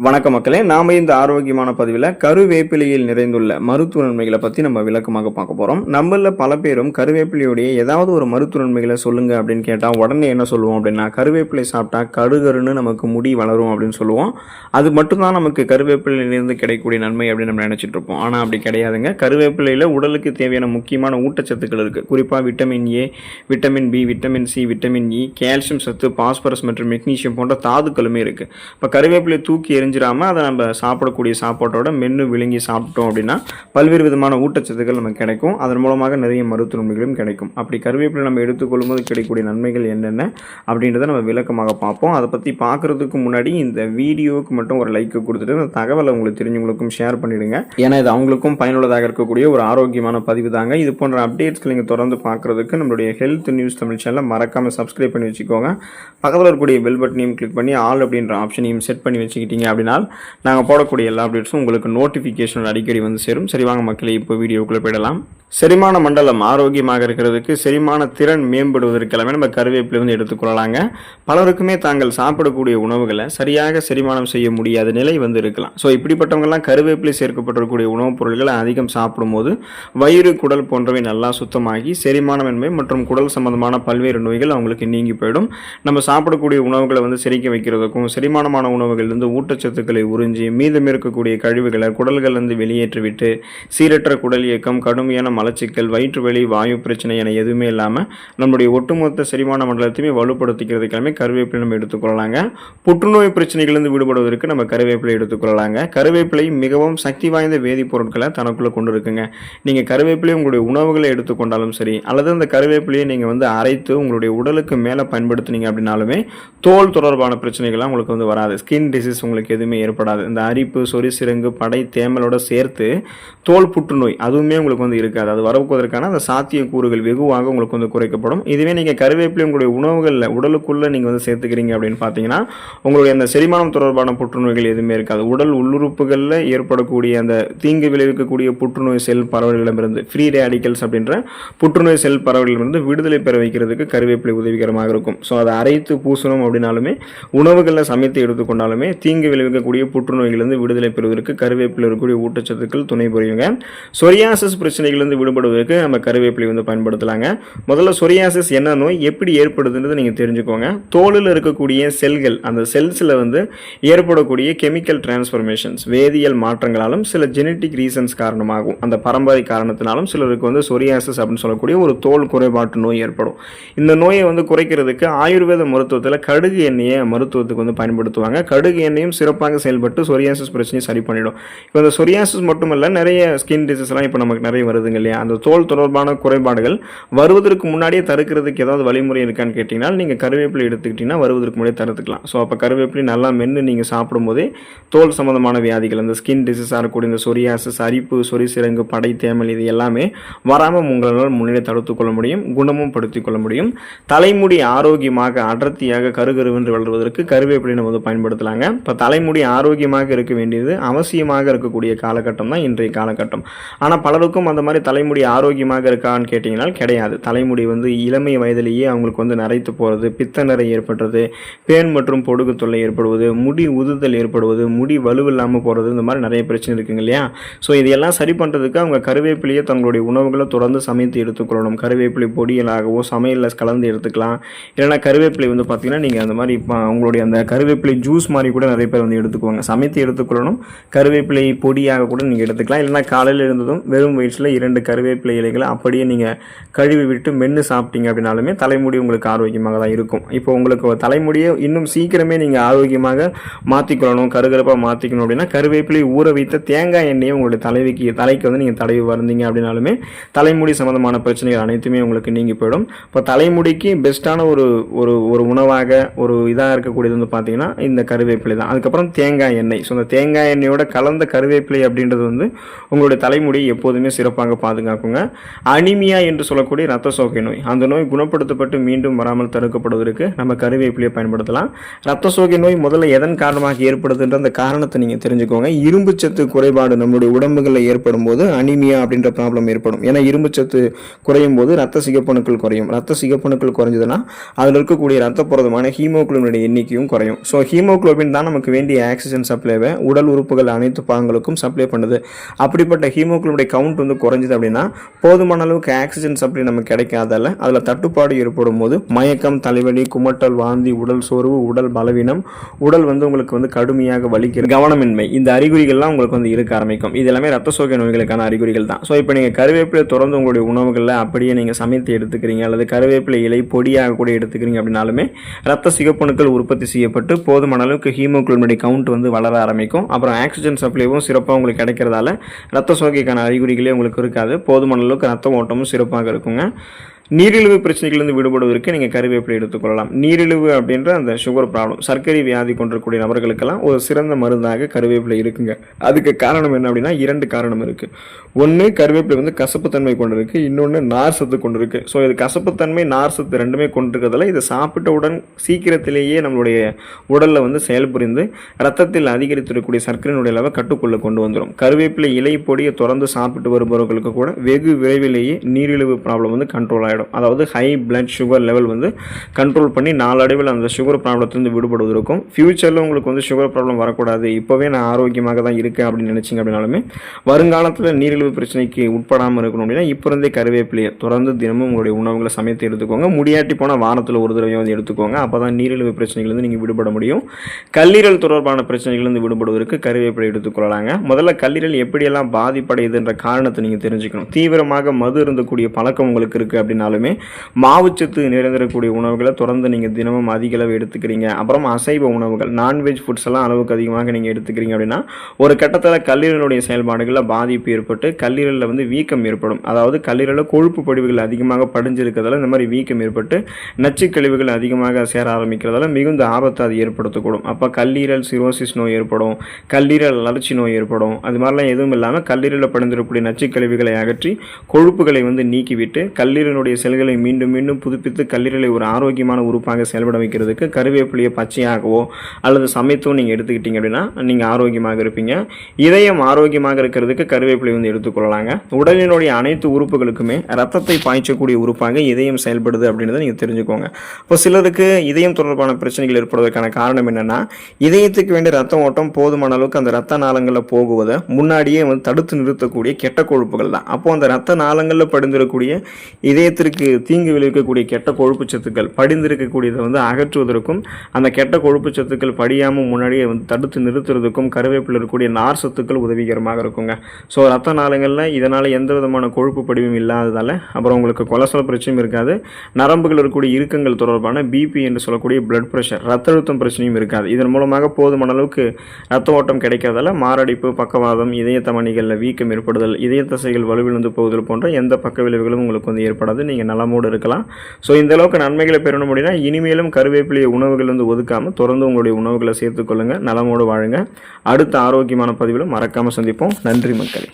வணக்க மக்களே, நாம இந்த ஆரோக்கியமான பதிவில் கருவேப்பிலையில் நிறைந்துள்ள மருத்துவ நன்மைகளை பற்றி நம்ம விளக்கமாக பார்க்க போகிறோம். நம்மள பல பேரும் கருவேப்பிலையுடைய ஏதாவது ஒரு மருத்துவ நன்மைகளை சொல்லுங்க அப்படின்னு கேட்டால் உடனே என்ன சொல்லுவோம் அப்படின்னா, கருவேப்பிலை சாப்பிட்டா கருகருன்னு நமக்கு முடி வளரும் அப்படின்னு சொல்லுவோம். அது மட்டும்தான் நமக்கு கருவேப்பிலையிலிருந்து கிடைக்கக்கூடிய நன்மை அப்படின்னு நம்ம நினச்சிட்டு இருப்போம். ஆனால் அப்படி கிடையாதுங்க. கருவேப்பிலையில் உடலுக்கு தேவையான முக்கியமான ஊட்டச்சத்துக்கள் இருக்குது. குறிப்பாக vitamin A, vitamin B, vitamin C, vitamin E, calcium சத்து, பாஸ்பரஸ் மற்றும் மெக்னீசியம் போன்ற தாதுக்களுமே இருக்குது. இப்போ கருவேப்பிலை தூக்கி எரிஞ்சிடாமல் அதை நம்ம சாப்பிடக்கூடிய சாப்பாட்டோட மென்று விழுங்கி சாப்பிட்டோம் அப்படின்னா பல்வேறு விதமான ஊட்டச்சத்துக்கள் நமக்கு கிடைக்கும். அதன் மூலமாக நிறைய மருத்துவ நன்மைகளும் கிடைக்கும். அப்படி கருவேப்பிலை நம்ம எடுத்துக்கொள்ளும் போது கிடைக்கக்கூடிய நன்மைகள் என்னென்ன அப்படின்றத நம்ம விளக்கமாக பார்ப்போம். அதை பற்றி பார்க்குறதுக்கு முன்னாடி இந்த வீடியோவுக்கு மட்டும் ஒரு லைக் கொடுத்துட்டு அந்த தகவலை உங்களுக்கு தெரிஞ்சவங்களுக்கும் ஷேர் பண்ணிவிடுங்க. ஏன்னா இது அவங்களுக்கும் பயனுள்ளதாக இருக்கக்கூடிய ஒரு ஆரோக்கியமான பதிவு தாங்க. இது போன்ற அப்டேட்ஸ்க்கு நீங்கள் தொடர்ந்து பார்க்குறதுக்கு நம்மளுடைய ஹெல்த் நியூஸ் தமிழ் சேனலை மறக்காமல் சப்ஸ்கிரைப் பண்ணி வச்சுக்கோங்க. பக்கத்தில் இருக்கக்கூடிய பெல் பட்டனையும் கிளிக் பண்ணி ஆல் அப்படின்ற ஆப்ஷனையும் செட் பண்ணி வச்சுக்கிட்டீங்க அப்படின்னா நாங்கள் போடக்கூடிய எல்லா அப்டேட்ஸும் உங்களுக்கு நோட்டிஃபிகேஷன் அடிக்கடி வந்து சேரும். சரி வாங்க மக்களே, இப்போ வீடியோக்குள்ளே போயிடலாம். செரிமான மண்டலம் ஆரோக்கியமாக இருக்கிறதுக்கு, செரிமான திறன் மேம்படுவதற்கெல்லாமே நம்ம கருவேப்பிலை வந்து எடுத்துக்கொள்ளலாங்க. பலருக்குமே தாங்கள் சாப்பிடக்கூடிய உணவுகளை சரியாக செரிமானம் செய்ய முடியாத நிலை வந்து இருக்கலாம். ஸோ இப்படிப்பட்டவங்கெல்லாம் கருவேப்பிலை சேர்க்கப்பட்டிருக்கக்கூடிய உணவுப் பொருட்களை அதிகம் சாப்பிடும்போது வயிறு, குடல் போன்றவை நல்லா சுத்தமாகி செரிமானமின்மை மற்றும் குடல் சம்பந்தமான பல்வேறு நோய்கள் அவங்களுக்கு நீங்கி போயிடும். நம்ம சாப்பிடக்கூடிய உணவுகளை வந்து செரிக்க வைக்கிறதுக்கும், செரிமானமான உணவுகளிலிருந்து ஊட்டச்சத்துக்களை உறிஞ்சி மீதம் இருக்கக்கூடிய கழிவுகளை குடல்களிலிருந்து வெளியேற்றிவிட்டு சீரற்ற குடல் இயக்கம், கடுமையான மலச்சிக்கல், வயிற்று வலி, வாயு பிரச்சனை என எதுவுமே இல்லாமல் நம்முடைய ஒட்டுமொத்த செரிமான மண்டலத்தையுமே வலுப்படுத்திக்கிறதுக்கான கருவேப்பிலை நம்ம எடுத்துக்கொள்ளலாங்க. புற்றுநோய் பிரச்சனைகளிலிருந்து விடுபடுவதற்கு நம்ம கருவேப்பிலை எடுத்துக்கொள்ளலாங்க. கருவேப்பிலை மிகவும் சக்தி வாய்ந்த வேதிப்பொருட்களை தனக்குள்ள கொண்டு இருக்குங்க. நீங்கள் கருவேப்பிலை உங்களுடைய உணவுகளை எடுத்துக்கொண்டாலும் சரி, அல்லது அந்த கருவேப்பிலையை நீங்கள் வந்து அரைத்து உங்களுடைய உடலுக்கு மேலே பயன்படுத்தினீங்க அப்படின்னாலுமே தோல் தொடர்பான பிரச்சனைகள்லாம் உங்களுக்கு வந்து வராது. ஸ்கின் டிசீஸ் உங்களுக்கு எதுவுமே ஏற்படாது. இந்த அரிப்பு, சொறி சிரங்கு, படை, தேமலோட சேர்த்து தோல் புற்றுநோய் அதுவுமே உங்களுக்கு வந்து இருக்காது. அது வரப்போவதற்கான அந்த சாத்திய கூறுகள் வெகுவாக உங்களுக்கு வந்து குறைக்கப்படும். இதுவே நீங்கள் கருவேப்பிலை உங்களுடைய உணவுகளில் உடலுக்குள்ளே நீங்கள் வந்து சேர்த்துக்கிறீங்க அப்படின்னு பார்த்தீங்கன்னா உங்களுடைய அந்த செரிமானம் தொடர்பான புற்றுநோய்கள் எதுவுமே இருக்காது. உடல் உள்ளுறுப்புகளில் ஏற்படக்கூடிய அந்த தீங்கு விளைவிக்கக்கூடிய புற்றுநோய் செல் பரவல்களிடமிருந்து, ஃப்ரீ ரேடிக்கல்ஸ் அப்படின்ற புற்றுநோய் செல் பரவல்களிலிருந்து விடுதலை பெற வைக்கிறதுக்கு கருவேப்பிலை உதவிகரமாக இருக்கும். ஸோ அதை அரைத்து பூசணும் அப்படின்னாலுமே, உணவுகளில் சமைத்து எடுத்துக்கொண்டாலுமே தீங்கு விளைவிக்கக்கூடிய புற்றுநோய்களிலிருந்து விடுதலை பெறுவதற்கு கருவேப்பிலை இருக்கக்கூடிய ஊட்டச்சத்துக்கள் துணை புரியுங்க. சொரியாசிஸ் பிரச்சனைகளிலிருந்து விடுபடுவதற்கு நம்ம கருவேப்பிலை வந்து பயன்படுத்தலாங்க. முதல்ல சொரியாசிஸ் என்ன நோய், எப்படி ஏற்படுதுன்றது நீங்கள் தெரிஞ்சுக்கோங்க. தோலில் இருக்கக்கூடிய செல்கள், அந்த செல்ஸில் வந்து ஏற்படக்கூடிய கெமிக்கல் டிரான்ஸ்ஃபர்மேஷன்ஸ், வேதியியல் மாற்றங்களாலும் சில ஜெனட்டிக் ரீசன்ஸ் காரணமாகும், அந்த பரம்பரை காரணத்தினாலும் சிலருக்கு வந்து சொரியாசிஸ் அப்படின்னு சொல்லக்கூடிய ஒரு தோல் குறைபாட்டு நோய் ஏற்படும். இந்த நோயை வந்து குறைக்கிறதுக்கு ஆயுர்வேத மருத்துவத்தில் கடுகு எண்ணெயை மருத்துவத்துக்கு வந்து பயன்படுத்துவாங்க. கடுகு எண்ணெயும் சிறப்பாக செயல்பட்டு சொரியாசிஸ் பிரச்சனையை சரி பண்ணிடும். இப்போ இந்த சொரியாசிஸ் மட்டுமல்ல, நிறைய ஸ்கின் டிசீஸ்லாம் இப்போ நமக்கு நிறைய வருதுங்க இல்லையா. அந்த தோல் தொடர்பான குறைபாடுகள் வருவதற்கு முன்னாடியே தடுக்கிறதுக்கு ஏதாவது வழிமுறை இருக்கான்னு கேட்டிங்கன்னா நீங்கள் கருவேப்பிலை எடுத்துக்கிட்டிங்கன்னா வருவதற்கு முன்னாடியே தடுத்துக்கலாம். ஸோ அப்போ கருவேப்பிலை நல்லா மென்று நீங்கள் சாப்பிடும்போதே தோல் சம்பந்தமான வியாதிகள், அந்த ஸ்கின் டிசீஸாக இருக்கக்கூடிய இந்த சொரியாசிஸ், அரிப்பு, சொறி சிரங்கு, படை, தேமல் இது எல்லாமே வராமல் உங்களால் முன்னே தடுத்துக்கொள்ள முடியும், குணமும் படுத்திக் கொள்ள முடியும். தலைமுடி ஆரோக்கியமாக அடர்த்தியாக கருகருவென்று வளர்வதற்கு கருவேப்பிலை நம்ம வந்து பயன்படுத்தலாங்க. இப்போ தலைமுடி ஆரோக்கியமாக இருக்க வேண்டியது அவசியமாக இருக்கக்கூடிய காலகட்டம் தான் இன்றைய காலகட்டம். ஆனால் பலருக்கும் அந்த மாதிரி தலைமுடி ஆரோக்கியமாக இருக்கான்னு கேட்டிங்கன்னா கிடையாது. தலைமுடி வந்து இளமை வயதிலேயே அவங்களுக்கு வந்து நரைத்து போகிறது, பித்த நிறை ஏற்படுறது, பேன் மற்றும் பொடுகு தொல்லை ஏற்படுவது, முடி உதுதல் ஏற்படுவது, முடி வலுவில்லாமல் போகிறது, இந்த மாதிரி நிறைய பிரச்சனை இருக்குங்க இல்லையா. ஸோ இதையெல்லாம் சரி பண்ணுறதுக்கு அவங்க கருவேப்பிலையை தங்களுடைய உணவுகளை தொடர்ந்து சமைத்து எடுத்துக்கொள்ளணும். கருவேப்பிலை பொடியலாகவோ சமையலில் கலந்து எடுத்துக்கலாம். இல்லைனா கருவேப்பிலை வந்து பார்த்திங்கன்னா நீங்கள் அந்த மாதிரி உங்களுடைய அந்த கருவேப்பிலை ஜூஸ் மாதிரி கூட நிறைய பேர் வந்து எடுத்துக்குவாங்க. சமைத்து எடுத்துக்கொள்ளணும். கருவேப்பிலை பொடியாக கூட நீங்கள் எடுத்துக்கலாம். இல்லைனா காலையில் இருந்ததும் வெறும் வயிற்றில் 2 கருவேப்பிலை இலைகளை அப்படியே நீங்கள் கழுவி விட்டு மென்று சாப்பிட்டீங்க அப்படின்னாலுமே தலைமுடி உங்களுக்கு ஆரோக்கியமாக தான் இருக்கும். இப்போ உங்களுக்கு தலைமுடியை இன்னும் சீக்கிரமே நீங்கள் ஆரோக்கியமாக மாற்றிக்கொள்ளணும், கருகருப்பாக மாற்றிக்கணும் அப்படின்னா கருவேப்பிலை ஊற வைத்த தேங்காய் எண்ணெயை உங்களுடைய தலைக்கு வந்து நீங்கள் தடவி வருந்தீங்க அப்படின்னாலுமே தலைமுடி சம்பந்தமான பிரச்சனைகள் அனைத்துமே உங்களுக்கு நீங்கி போயிடும். இப்போ தலைமுடிக்கு பெஸ்ட்டான ஒரு உணவாக ஒரு இதாக இருக்கக்கூடியது வந்து பார்த்தீங்கன்னா இந்த கருவேப்பிலை தான். அதுக்கப்புறம் தேங்காய் எண்ணெய். ஸோ அந்த தேங்காய் எண்ணெயோட கலந்த கருவேப்பிலை அப்படின்றது வந்து உங்களுடைய தலைமுடியை எப்போதுமே சிறப்பாக பாதுகாக்குங்க. அனிமியா என்று சொல்லக்கூடிய இரத்த சோகை நோய், அந்த நோய் குணப்படுத்தப்பட்டு மீண்டும் வராமல் தடுக்கப்படுவதற்கு நம்ம கருவேப்பிலையை பயன்படுத்தலாம். இரத்த சோகை நோய் முதல்ல எதன் காரணமாக ஏற்படுதுன்ற அந்த காரணத்தை நீங்கள் தெரிஞ்சுக்கோங்க. இரும்பு சத்து குறைபாடு நம்மளுடைய உடம்புகளில் ஏற்படும் போது அனிமியா அப்படின்ற ப்ராப்ளம் ஏற்படும். ஏன்னா இரும்பு சத்து குறையும் போது ரத்த சிகப்பணுக்கள் குறையும். ரத்த சிகப்பணுக்கள் குறைஞ்சதுன்னா அதில் இருக்கக்கூடிய ரத்த புரதமான ஹீமோகுளோபினுடைய எண்ணிக்கையும் குறையும். ஸோ ஹீமோகுளோபின் தான் நமக்கு வேண்டிய வேண்டிய ஆக்சிஜன் சப்ளைவை உடல் உறுப்புகள் அனைத்து பாகங்களுக்கும் சப்ளை பண்ணுது. அப்படிப்பட்ட ஹீமோகுளோபினுடைய கவுண்ட் வந்து குறைஞ்சது அப்படின்னா போதுமான அளவுக்கு ஆக்சிஜன் சப்ளை நமக்கு கிடைக்காதால அதில் தட்டுப்பாடு ஏற்படும் போது மயக்கம், தலைவலி, குமட்டல், வாந்தி, உடல் சோர்வு, உடல் பலவீனம், உடல் வந்து உங்களுக்கு வந்து கடுமையாக வலிக்கிற கவனமின்மை, இந்த அறிகுறிகள்லாம் உங்களுக்கு வந்து இருக்க ஆரம்பிக்கும். இது எல்லாமே ரத்த சோகை நோய்களுக்கான அறிகுறிகள் தான். ஸோ இப்போ நீங்கள் கருவேப்பிலை தொடர்ந்து உங்களுடைய உணவுகளில் அப்படியே நீங்கள் சமைத்து எடுத்துக்கிறீங்க அல்லது கருவேப்பிலை இலை பொடியாக கூட எடுத்துக்கிறீங்க அப்படின்னாலுமே ரத்த சிகப்பணுக்கள் உற்பத்தி செய்யப்பட்டு போதுமான அளவுக்கு ஹீமோகுளோபினுடைய கவுண்ட் வந்து வளர ஆரம்பிக்கும். அப்புறம் ஆக்சிஜன் சப்ளைவும் சிறப்பாக உங்களுக்கு கிடைக்கிறதால ரத்த சோகைக்கான அறிகுறிகளே உங்களுக்கு இருக்காது. போதுமான அளவுக்கு ரத்த ஓட்டமும் சிறப்பாக இருக்குங்க. நீரிழிவு பிரச்சனைகளிலிருந்து விடுபடுவதற்கு நீங்கள் கருவேப்பிலை எடுத்துக்கொள்ளலாம். நீரிழிவு அப்படின்ற அந்த சுகர் ப்ராப்ளம், சர்க்கரை வியாதி கொண்டிருக்கக்கூடிய நபர்களுக்கெல்லாம் ஒரு சிறந்த மருந்தாக கருவேப்பிலை இருக்குங்க. அதுக்கு காரணம் என்ன அப்படின்னா 2 காரணம் இருக்குது. ஒன்று, கருவேப்பிலை வந்து கசப்புத்தன்மை கொண்டிருக்கு, இன்னொன்று நார் சத்து கொண்டிருக்கு. ஸோ இது கசப்புத்தன்மை, நார் சத்து ரெண்டுமே கொண்டிருக்கிறதால இதை சாப்பிட்டவுடன் சீக்கிரத்திலேயே நம்மளுடைய உடலில் வந்து செயல்புரிந்து ரத்தத்தில் அதிகரித்திருக்கக்கூடிய சர்க்கரையினுடைய அளவை கட்டுக்குள்ளே கொண்டு வந்துடும். கருவேப்பிலை இலை பொடியை தொடர்ந்து சாப்பிட்டு வருபவர்களுக்கு கூட வெகு விரைவிலேயே நீரிழிவு ப்ராப்ளம் வந்து கண்ட்ரோல் ஆகிடும். அதாவது ஹை பிளட் சுகர் லெவல் வந்து கண்ட்ரோல் பண்ணி நாளடைவில் அந்த சுகர் ப்ராப்ளத்திலிருந்து விடுபடுவதற்கும் ஃபியூச்சரில் உங்களுக்கு வந்து சுகர் ப்ராப்ளம் வரக்கூடாது, இப்போவே நான் ஆரோக்கியமாக தான் இருக்கேன் அப்படின்னு நினச்சிங்க அப்படின்னாலுமே வருங்காலத்தில் நீரிழிவு பிரச்சனைக்கு உட்படாமல் இருக்கணும் அப்படின்னா இப்போ இருந்தே கருவேப்பிலையை தொடர்ந்து தினமும் உங்களுடைய உணவுகளை சமைத்து எடுத்துக்கோங்க. முடியாட்டி போனால் வாரத்தில் ஒரு தடவை வந்து எடுத்துக்கோங்க. அப்போ தான் நீரிழிவு பிரச்சனைகள்லேருந்து நீங்கள் விடுபட முடியும். கல்லீரல் தொடர்பான பிரச்சனைகள்லேருந்து விடுபடுவதற்கு கருவேப்பிலை எடுத்துக்கொள்ளலாங்க. முதல்ல கல்லீரல் எப்படியெல்லாம் பாதிப்படையுதுன்ற காரணத்தை நீங்கள் தெரிஞ்சுக்கணும். தீவிரமாக மது இருந்தக்கூடிய பழக்கம் உங்களுக்கு இருக்குது அப்படின்னாலுமே மாவுச்சத்து நிறைந்திருக்கக்கூடிய உணவுகளை தொடர்ந்து நீங்கள் தினமும் அதிக அளவு எடுத்துக்கிறீங்க. அப்புறம் அசைவ உணவுகள், நான்வெஜ் ஃபுட்ஸ் எல்லாம் அளவுக்கு அதிகமாக நீங்கள் எடுத்துக்கிறீங்க அப்படின்னா ஒரு கட்டத்தில் கல்லீரலுடைய செயல்பாடுகளில் பாதிப்பு ஏற்பட்டு கல்லீரலில் வந்து வீக்கம் ஏற்படும். அதாவது கல்லீரலில் கொழுப்பு படிவுகள் அதிகமாக படிஞ்சிருக்கிறதால இந்த மாதிரி வீக்கம் ஏற்பட்டு நச்சு கழிவுகள் அதிகமாக சேர ஆரம்பிக்கிறதால மிகுந்த ஆபத்தை அது ஏற்படுத்தக்கூடும். அப்போ கல்லீரல் சிரோசிஸ் நோய் ஏற்படும், கல்லீரல் அலர்ச்சி நோய் ஏற்படும். அது மாதிரிலாம் எதுவும் இல்லாமல் கல்லீரலில் படிந்திருக்கக்கூடிய நச்சு கழிவுகளை அகற்றி கொழுப்புகளை வந்து நீக்கிவிட்டு கல்லீரலுடைய செல்களை மீண்டும் மீண்டும் புதுப்பித்து கல்லீரலை ஒரு ஆரோக்கியமான உறுப்பாக செயல்பட வைக்கிறதுக்கு கருவேப்பிலையை பச்சையாகவோ அல்லது சமைத்தோ நீங்கள் எடுத்துக்கிட்டீங்க அப்படின்னா நீங்கள் ஆரோக்கியமாக இருப்பீங்க. இதயம் ஆரோக்கியமாக இருக்கிறதுக்கு கருவேப்பிலை வந்து எடுத்துக்கொள்ளலாங்க. உடலினுடைய அனைத்து உறுப்புகளுக்குமே ரத்தத்தை பாய்ச்சக்கூடிய உறுப்பாக இதயம் செயல்படுது அப்படின்றத நீங்கள் தெரிஞ்சுக்கோங்க. இப்போ சிலருக்கு இதயம் தொடர்பான பிரச்சனைகள் ஏற்படுவதற்கான காரணம் என்னென்னா இதயத்துக்கு வேண்டிய ரத்த ஓட்டம் போதுமான அளவுக்கு அந்த ரத்த நாளங்களில் போகுவதை முன்னாடியே வந்து தடுத்து நிறுத்தக்கூடிய கெட்ட கொழுப்புகள் தான். அப்போது அந்த ரத்த நாளங்களில் படிந்திருக்கக்கூடிய இதயத்திற்கு தீங்கு விளைவிக்கக்கூடிய கெட்ட கொழுப்பு சத்துக்கள் படிந்திருக்கக்கூடியதை வந்து அகற்றுவதற்கும் அந்த கெட்ட கொழுப்பு சத்துக்கள் படியாமல் முன்னாடியே வந்து தடுத்து நிறுத்துறதுக்கும் கருவேப்பில் இருக்கக்கூடிய நார் சத்துக்கள் உதவிகரமாக இருக்குங்க. ஸோ ரத்த நாளங்களில் இதனால் எந்த விதமான கொழுப்பு படிவும் இல்லாததால் அப்புறம் உங்களுக்கு கொலஸ்ட்ரால் பிரச்சனையும் இருக்காது. நரம்புகள் இருக்கக்கூடிய இறுக்கங்கள் தொடர்பான பிபி என்று சொல்லக்கூடிய பிளட் ப்ரெஷர், ரத்த அழுத்தம் பிரச்சனையும் இருக்காது. இதன் மூலமாக போதுமான அளவுக்கு ரத்த ஓட்டம் கிடைக்கிறதால மாரடைப்பு, பக்கவாதம், இதய தமனிகளில் வீக்கம் ஏற்படுதல், இதய தசைகள் வலுவிழந்து போகுதல் போன்ற எந்த பக்க விளைவுகளும் உங்களுக்கு வந்து ஏற்படாது. நீங்கள் நலமோடு இருக்கலாம். ஸோ இந்த அளவுக்கு நன்மைகளை பெறணும் அப்படின்னா இனிமேலும் கருவேப்பிலையை உணவுகள் வந்து ஒதுக்காமல் தொடர்ந்து உங்களுடைய உணவுகளை சேர்த்துக்கொள்ளுங்கள். நலமோடு வாழுங்க. அடுத்த ஆரோக்கியமான பதிவில் மறக்காமல் சந்திப்போம். நன்றி மக்களே.